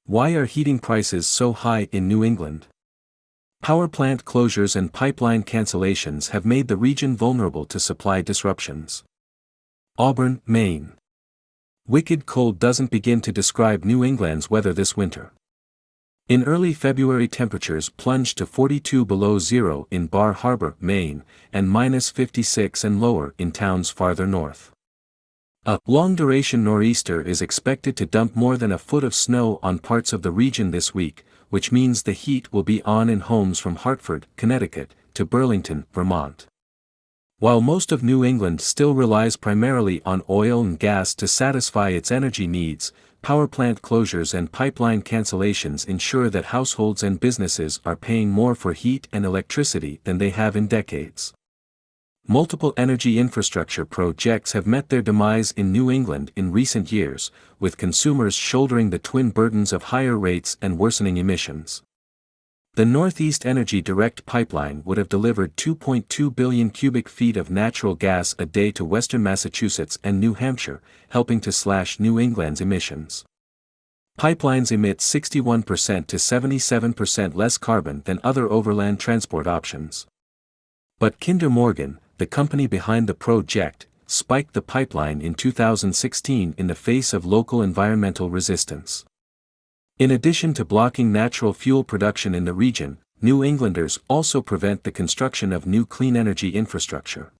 Why are heating prices so high in New England? Power plant closures and pipeline cancellations have made the region vulnerable to supply disruptions. Auburn, Maine. Wicked cold doesn't begin to describe New England's weather this winter. In early February, temperatures plunged to 42 below zero in Bar Harbor, Maine, and -56 and lower in towns farther north. A long-duration nor'easter is expected to dump more than a foot of snow on parts of the region this week, which means the heat will be on in homes from Hartford, Connecticut, to Burlington, Vermont. While most of New England still relies primarily on oil and gas to satisfy its energy needs, power plant closures and pipeline cancellations ensure that households and businesses are paying more for heat and electricity than they have in decades. Multiple energy infrastructure projects have met their demise in New England in recent years, with consumers shouldering the twin burdens of higher rates and worsening emissions. The Northeast Energy Direct Pipeline would have delivered 2.2 billion cubic feet of natural gas a day to western Massachusetts and New Hampshire, helping to slash New England's emissions. Pipelines emit 61% to 77% less carbon than other overland transport options. But Kinder Morgan, the company behind the project, spiked the pipeline in 2016 in the face of local environmental resistance. In addition to blocking natural fuel production in the region, New Englanders also prevent the construction of new clean energy infrastructure.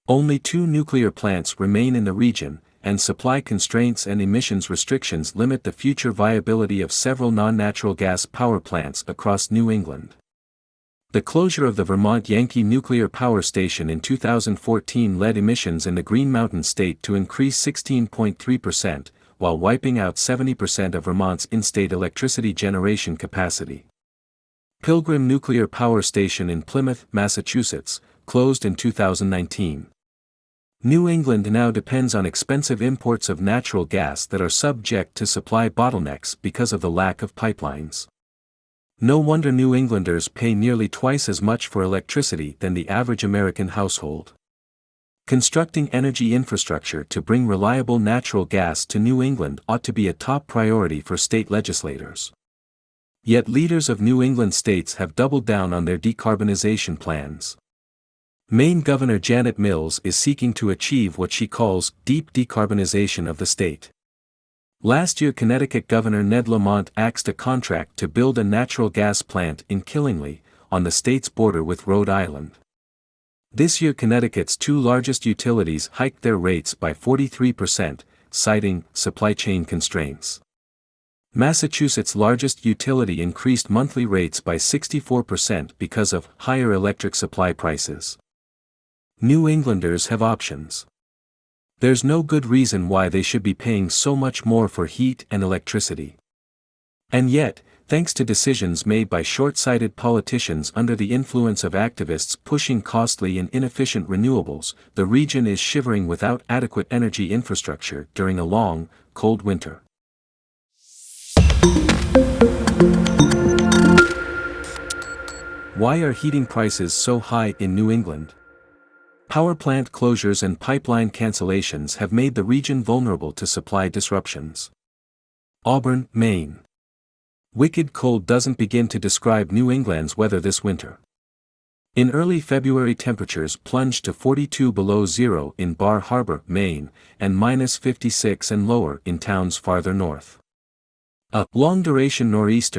Only 2 nuclear plants remain in the region, and supply constraints and emissions restrictions limit the future viability of several non-natural gas power plants across New England. The closure of the Vermont Yankee Nuclear Power Station in 2014 led emissions in the Green Mountain State to increase 16.3%, while wiping out 70% of Vermont's in-state electricity generation capacity. Pilgrim Nuclear Power Station in Plymouth, Massachusetts, closed in 2019. New England now depends on expensive imports of natural gas that are subject to supply bottlenecks because of the lack of pipelines. No wonder New Englanders pay nearly twice as much for electricity than the average American household. Constructing energy infrastructure to bring reliable natural gas to New England ought to be a top priority for state legislators. Yet leaders of New England states have doubled down on their decarbonization plans. Maine Governor Janet Mills is seeking to achieve what she calls deep decarbonization of the state. Last year, Connecticut Governor Ned Lamont axed a contract to build a natural gas plant in Killingly, on the state's border with Rhode Island. This year, Connecticut's 2 largest utilities hiked their rates by 43%, citing supply chain constraints. Massachusetts' largest utility increased monthly rates by 64% because of higher electric supply prices. New Englanders have options. There's no good reason why they should be paying so much more for heat and electricity. And yet, thanks to decisions made by short-sighted politicians under the influence of activists pushing costly and inefficient renewables, the region is shivering without adequate energy infrastructure during a long, cold winter. Why are heating prices so high in New England? Power plant closures and pipeline cancellations have made the region vulnerable to supply disruptions. Auburn, Maine. Wicked cold doesn't begin to describe New England's weather this winter. In early February, temperatures plunged to 42 below zero in Bar Harbor, Maine, and -56 and lower in towns farther north. A long-duration nor'easter